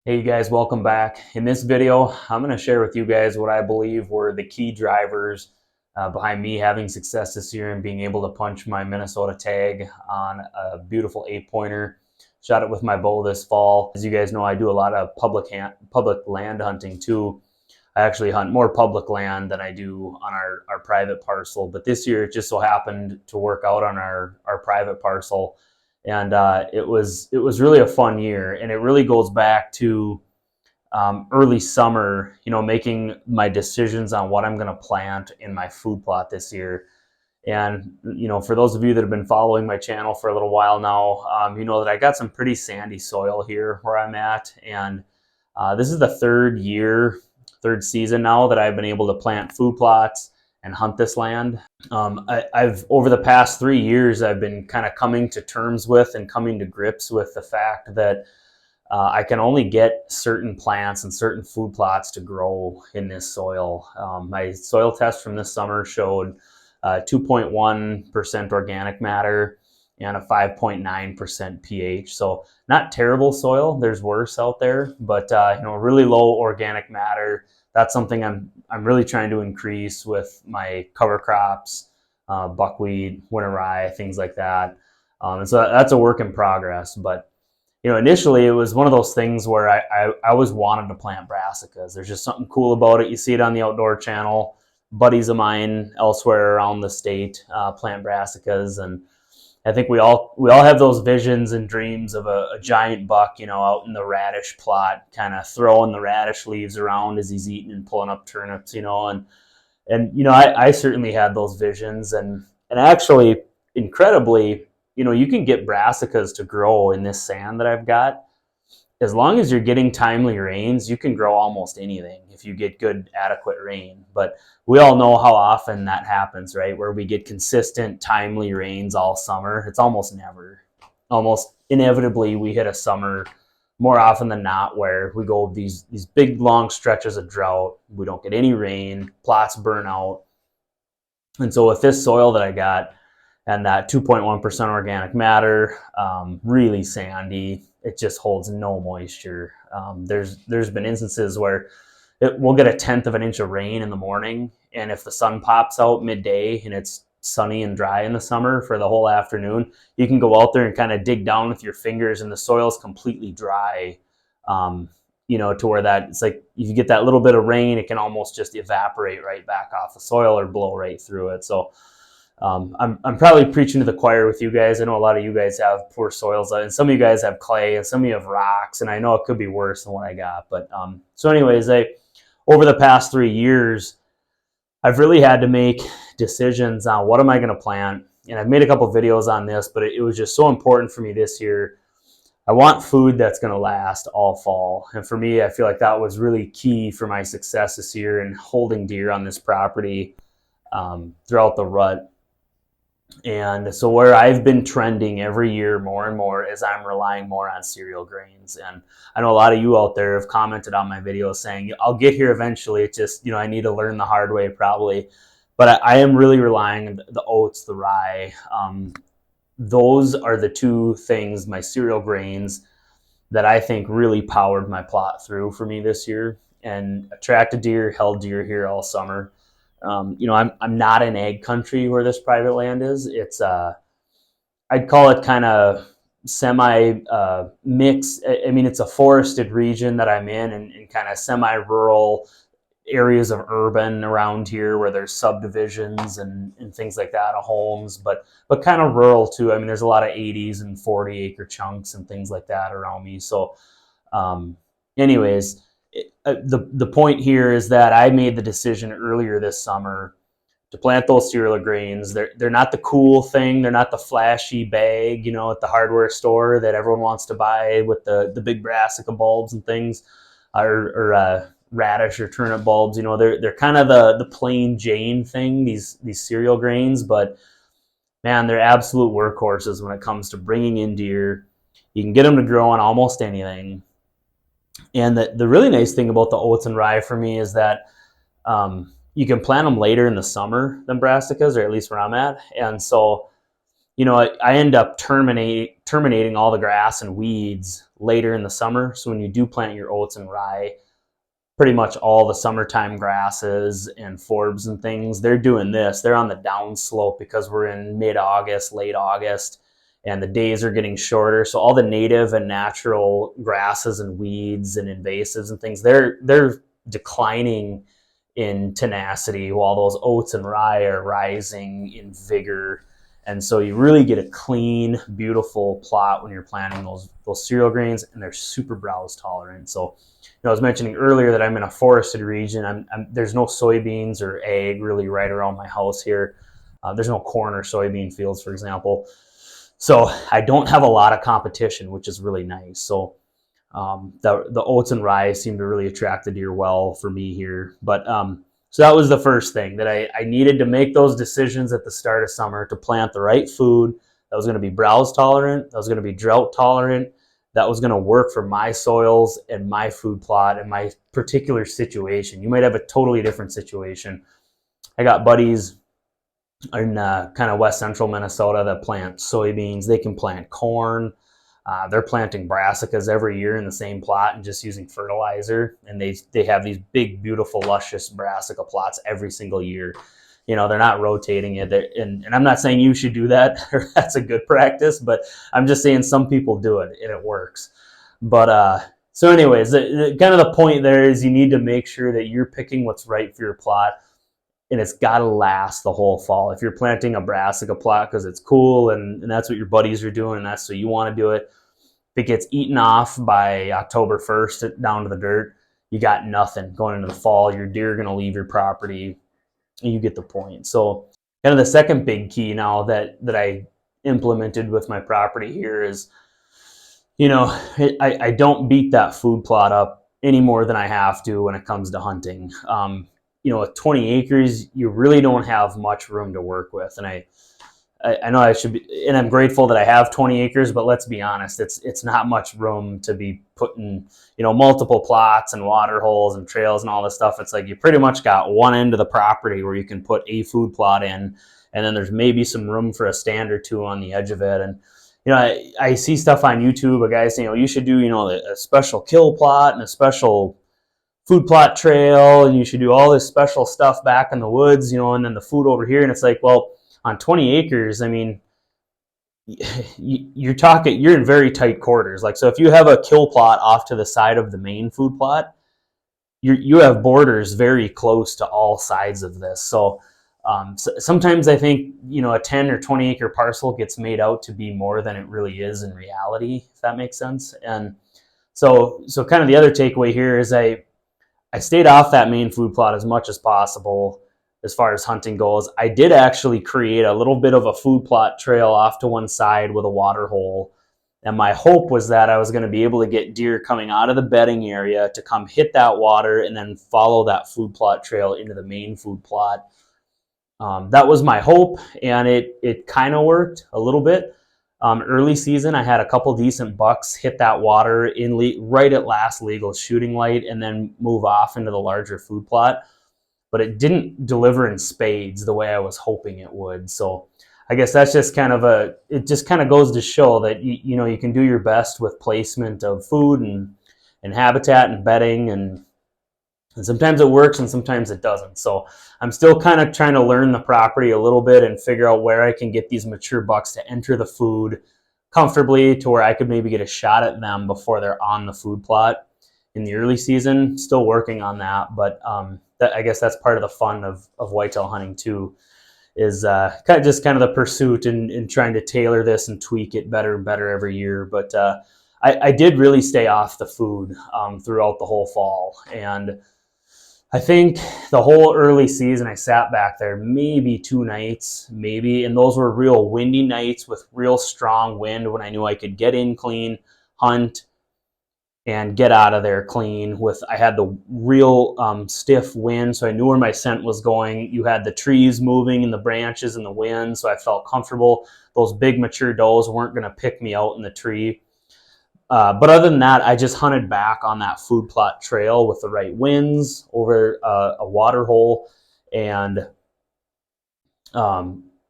Hey you guys, welcome back. In this video, I'm going to share with you guys what I believe were the key drivers behind me having success this year and being able to punch my Minnesota tag on a beautiful 8-pointer. Shot it with my bow this fall. As you guys know, I do a lot of public land hunting too. I actually hunt more public land than I do on our private parcel, but this year it just so happened to work out on our private parcel, and it was really a fun year, and it really goes back to early summer, making my decisions on what I'm going to plant in my food plot this year. And for those of you that have been following my channel for a little while now, you know that I got some pretty sandy soil here where I'm at, and this is the third season now that I've been able to plant food plots and hunt this land. I've over the past 3 years, I've been kind of coming to terms with and coming to grips with the fact that I can only get certain plants and certain food plots to grow in this soil. My soil test from this summer showed 2.1% organic matter and a 5.9% pH. So not terrible soil. There's worse out there, but really low organic matter. That's something I'm really trying to increase with my cover crops, buckwheat, winter rye, things like that. And so that's a work in progress. But initially it was one of those things where I always wanted to plant brassicas. There's just something cool about it. You see it on the Outdoor Channel. Buddies of mine elsewhere around the state plant brassicas, and I think we all have those visions and dreams of a giant buck, out in the radish plot, kind of throwing the radish leaves around as he's eating and pulling up turnips, I certainly had those visions, and actually, incredibly, you can get brassicas to grow in this sand that I've got. As long as you're getting timely rains, you can grow almost anything if you get good, adequate rain. But we all know how often that happens, right? Where we get consistent, timely rains all summer. It's almost never. Almost inevitably, we hit a summer more often than not where we go these big, long stretches of drought. We don't get any rain, plots burn out. And so with this soil that I got, and that 2.1% organic matter, really sandy. It just holds no moisture. There's been instances where we'll get 1/10 of an inch of rain in the morning, and if the sun pops out midday and it's sunny and dry in the summer for the whole afternoon, you can go out there and kind of dig down with your fingers, and the soil's completely dry. To where that it's like if you get that little bit of rain, it can almost just evaporate right back off the soil or blow right through it. So I'm probably preaching to the choir with you guys. I know a lot of you guys have poor soils, and some of you guys have clay, and some of you have rocks, and I know it could be worse than what I got. But so anyways, over the past 3 years, I've really had to make decisions on what am I going to plant, and I've made a couple videos on this, but it was just so important for me this year. I want food that's going to last all fall, and for me, I feel like that was really key for my success this year in holding deer on this property throughout the rut. And so where I've been trending every year more and more is I'm relying more on cereal grains. And I know a lot of you out there have commented on my videos saying, I'll get here eventually. It's just, I need to learn the hard way probably. But I am really relying on the oats, the rye. Those are the two things, my cereal grains, that I think really powered my plot through for me this year and attracted deer, held deer here all summer. I'm not in ag country where this private land is. It's I'd call it kind of semi mix. I mean, it's a forested region that I'm in, and kind of semi-rural areas of urban around here where there's subdivisions and things like that of homes, but kind of rural too. I mean, there's a lot of 80s and 40-acre chunks and things like that around me. So, anyways. The point here is that I made the decision earlier this summer to plant those cereal grains. They're not the cool thing. They're not the flashy bag, at the hardware store that everyone wants to buy with the big brassica bulbs and things, or radish or turnip bulbs. They're kind of the plain Jane thing. These cereal grains, but man, they're absolute workhorses when it comes to bringing in deer. You can get them to grow on almost anything. And the really nice thing about the oats and rye for me is that you can plant them later in the summer than brassicas, or at least where I'm at. And so, I end up terminating terminating all the grass and weeds later in the summer. So when you do plant your oats and rye, pretty much all the summertime grasses and forbs and things, they're doing this. They're on the down slope because we're in mid-August, late August, and the days are getting shorter. So all the native and natural grasses and weeds and invasives and things, they're declining in tenacity while those oats and rye are rising in vigor. And so you really get a clean, beautiful plot when you're planting those cereal grains, and they're super browse tolerant. So, I was mentioning earlier that I'm in a forested region. There's no soybeans or ag really right around my house here. There's no corn or soybean fields, for example. So I don't have a lot of competition, which is really nice. So the oats and rye seem to really attract the deer well for me here. But so that was the first thing, that I needed to make those decisions at the start of summer to plant the right food that was going to be browse tolerant, that was going to be drought tolerant, that was going to work for my soils and my food plot and my particular situation. You might have a totally different situation. I got buddies in kind of west central Minnesota that plant soybeans. They can plant corn. They're planting brassicas every year in the same plot and just using fertilizer. And they have these big, beautiful, luscious brassica plots every single year. They're not rotating it. And I'm not saying you should do that, or that's a good practice, but I'm just saying some people do it and it works. But so anyways, kind of the point there is you need to make sure that you're picking what's right for your plot, and it's got to last the whole fall. If you're planting a brassica plot because it's cool and that's what your buddies are doing and that's what you want to do it, if it gets eaten off by October 1st down to the dirt, you got nothing going into the fall. Your deer are going to leave your property. You get the point. So kind of the second big key now that I implemented with my property here is, I don't beat that food plot up any more than I have to when it comes to hunting. With 20 acres, you really don't have much room to work with. And I know I should be, and I'm grateful that I have 20 acres, but let's be honest, it's not much room to be putting, multiple plots and water holes and trails and all this stuff. It's like you pretty much got one end of the property where you can put a food plot in, and then there's maybe some room for a stand or two on the edge of it. And, I see stuff on YouTube, a guy saying, you should do, a special kill plot and a special food plot trail, and you should do all this special stuff back in the woods, and then the food over here. And it's like, well, on 20 acres, I mean, you're in very tight quarters. Like, so if you have a kill plot off to the side of the main food plot, you have borders very close to all sides of this. So sometimes I think, a 10 or 20 acre parcel gets made out to be more than it really is in reality, if that makes sense. And so kind of the other takeaway here is I stayed off that main food plot as much as possible. As far as hunting goes, I did actually create a little bit of a food plot trail off to one side with a water hole. And my hope was that I was going to be able to get deer coming out of the bedding area to come hit that water and then follow that food plot trail into the main food plot. That was my hope, and it kind of worked a little bit. Early season, I had a couple decent bucks hit that water right at last legal shooting light and then move off into the larger food plot. But it didn't deliver in spades the way I was hoping it would. So I guess that's just it just kind of goes to show that you can do your best with placement of food and habitat and bedding, and sometimes it works and sometimes it doesn't. So I'm still kind of trying to learn the property a little bit and figure out where I can get these mature bucks to enter the food comfortably to where I could maybe get a shot at them before they're on the food plot in the early season. Still working on that, but I guess that's part of the fun of whitetail hunting too, is kind of the pursuit and trying to tailor this and tweak it better and better every year. But I did really stay off the food throughout the whole fall. And I think the whole early season I sat back there maybe 2 nights, and those were real windy nights with real strong wind when I knew I could get in clean, hunt, and get out of there clean. I had the real stiff wind, so I knew where my scent was going. You had the trees moving and the branches and the wind, so I felt comfortable. Those big mature does weren't going to pick me out in the tree. But other than that, I just hunted back on that food plot trail with the right winds over a water hole, and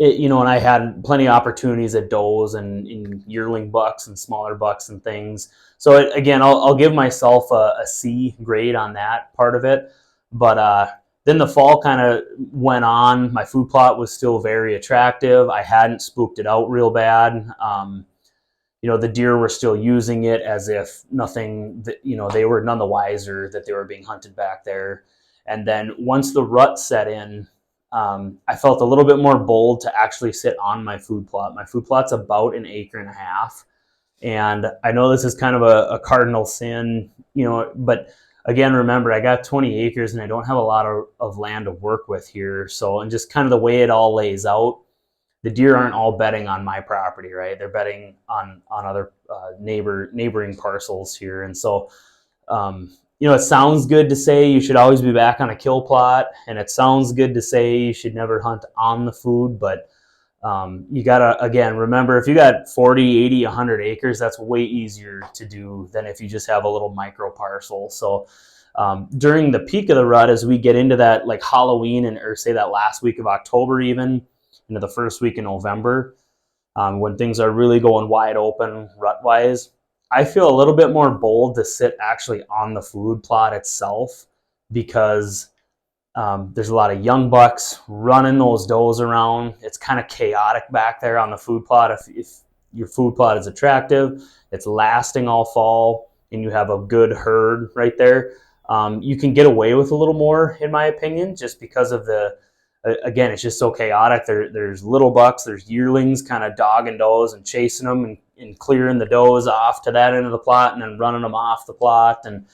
and I had plenty of opportunities at does and yearling bucks and smaller bucks and things. So again, I'll give myself a C grade on that part of it. But then the fall kind of went on. My food plot was still very attractive. I hadn't spooked it out real bad. The deer were still using it as if nothing, they were none the wiser that they were being hunted back there. And then once the rut set in, I felt a little bit more bold to actually sit on my food plot. My food plot's about 1.5 acres. And I know this is kind of a cardinal sin, but again, remember, I got 20 acres and I don't have a lot of land to work with here. So, and just kind of the way it all lays out, the deer aren't all bedding on my property, right? They're bedding on other neighboring parcels here. And so, it sounds good to say you should always be back on a kill plot, and it sounds good to say you should never hunt on the food, but you gotta, again, remember, if you got 40, 80, 100 acres, that's way easier to do than if you just have a little micro parcel. So during the peak of the rut, as we get into that like Halloween or say that last week of October, even into the first week in November, when things are really going wide open rut wise, I feel a little bit more bold to sit actually on the food plot itself, because there's a lot of young bucks running those does around. It's kind of chaotic back there on the food plot. If your food plot is attractive, it's lasting all fall, and you have a good herd right there, you can get away with a little more, in my opinion, just because of again, it's just so chaotic. There's little bucks, there's yearlings kind of dogging does and chasing them and clearing the does off to that end of the plot and then running them off the plot. And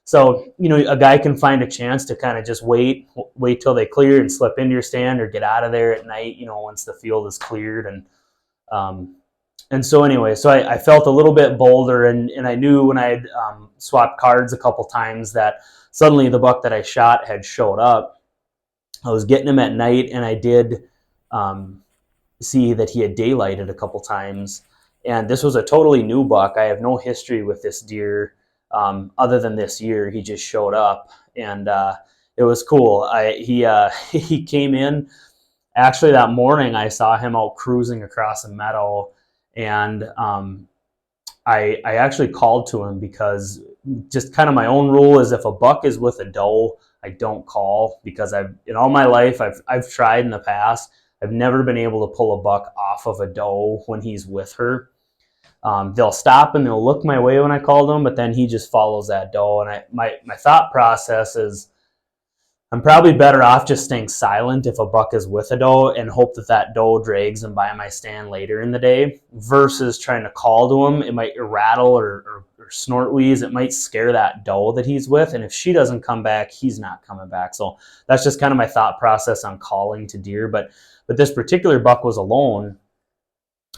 so, a guy can find a chance to kind of just wait till they clear and slip into your stand or get out of there at night, once the field is cleared. And so anyway, so I felt a little bit bolder, and I knew when I had swapped cards a couple times that suddenly the buck that I shot had showed up. I was getting him at night, and I did see that he had daylighted a couple times. And this was a totally new buck. I have no history with this deer. Other than this year, he just showed up, and it was cool. He came in. Actually, that morning I saw him out cruising across a meadow, and I actually called to him, because just kind of my own rule is if a buck is with a doe, I don't call, because in all my life I've tried in the past. I've never been able to pull a buck off of a doe when he's with her. They'll stop and they'll look my way when I call them, but then he just follows that doe. And my thought process is I'm probably better off just staying silent if a buck is with a doe and hope that doe drags him by my stand later in the day, versus trying to call to him. It might rattle or snort wheeze. It might scare that doe that he's with. And if she doesn't come back, he's not coming back. So that's just kind of my thought process on calling to deer. But this particular buck was alone.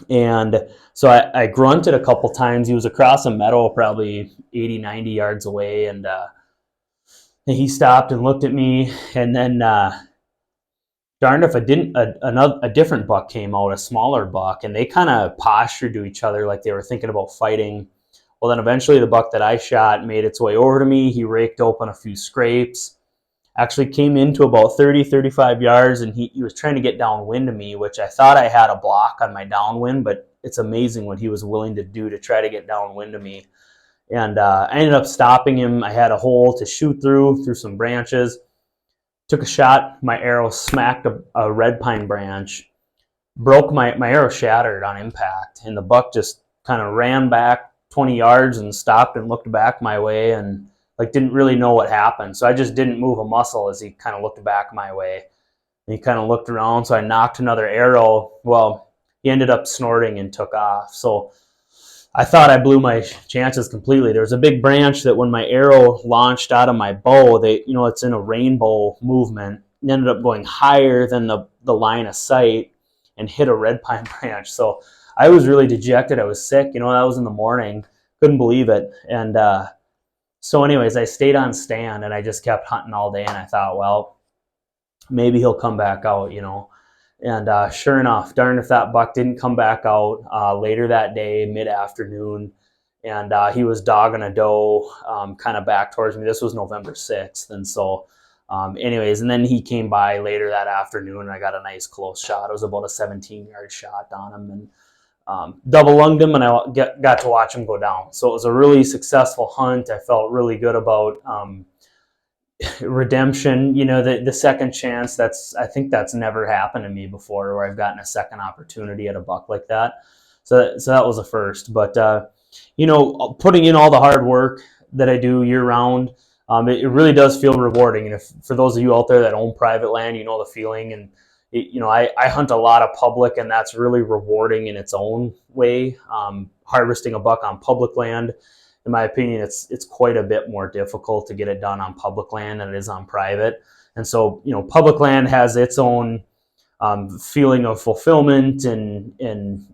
And so I grunted a couple times. He was across a meadow probably 80, 90 yards away. And he stopped and looked at me. And then darned if a different buck came out, a smaller buck. And they kind of postured to each other like they were thinking about fighting. Well, then eventually the buck that I shot made its way over to me. He raked open a few scrapes. Actually came into about 30, 35 yards, and he was trying to get downwind of me, which I thought I had a block on my downwind, but it's amazing what he was willing to do to try to get downwind of me. And I ended up stopping him. I had a hole to shoot through some branches. Took a shot. My arrow smacked a red pine branch. Broke my arrow, shattered on impact, and the buck just kind of ran back 20 yards and stopped and looked back my way and didn't really know what happened. So I just didn't move a muscle as he kind of looked back my way. And he kind of looked around, so I knocked another arrow. Well, he ended up snorting and took off. So I thought I blew my chances completely. There was a big branch that when my arrow launched out of my bow, it's in a rainbow movement. It ended up going higher than the line of sight and hit a red pine branch. So I was really dejected. I was sick. That was in the morning. Couldn't believe it. And so anyways, I stayed on stand and I just kept hunting all day. And I thought, well, maybe he'll come back out, And sure enough, darn if that buck didn't come back out later that day, mid-afternoon. And he was dogging a doe kind of back towards me. This was November 6th. And so Anyways, and then he came by later that afternoon, and I got a nice close shot. It was about a 17-yard shot on him, and double lunged him, and I got to watch him go down. So it was a really successful hunt. I felt really good about redemption. You know, the second chance. I think that's never happened to me before, where I've gotten a second opportunity at a buck like that. So that was a first. But you know, putting in all the hard work that I do year round, it really does feel rewarding. And if for those of you out there that own private land, you know the feeling. And you know, I hunt a lot of public, and that's really rewarding in its own way. Harvesting a buck on public land, in my opinion, it's quite a bit more difficult to get it done on public land than it is on private. And so, you know, public land has its own feeling of fulfillment, and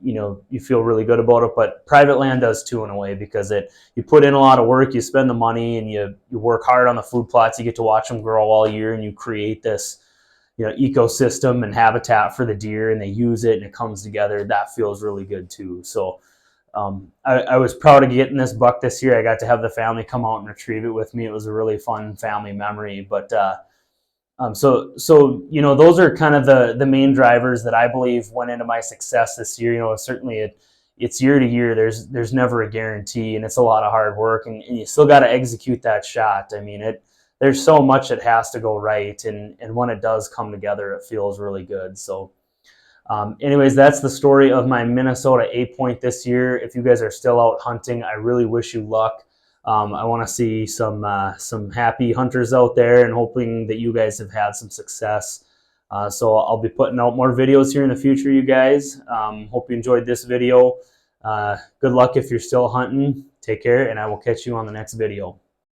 you know, you feel really good about it. But private land does too, in a way, because you put in a lot of work, you spend the money, and you work hard on the food plots. You get to watch them grow all year, and you create this, you know, ecosystem and habitat for the deer, and they use it, and it comes together. That feels really good too. So I was proud of getting this buck this year. I got to have the family come out and retrieve it with me. It was a really fun family memory. But so you know, those are kind of the main drivers that I believe went into my success this year. You know, certainly it's year to year. There's never a guarantee, and it's a lot of hard work, and you still got to execute that shot. I mean, there's so much that has to go right, and when it does come together, it feels really good. So anyways, that's the story of my Minnesota 8-point this year. If you guys are still out hunting, I really wish you luck. I want to see some happy hunters out there, and hoping that you guys have had some success. So I'll be putting out more videos here in the future, you guys. Hope you enjoyed this video. Good luck if you're still hunting. Take care, and I will catch you on the next video.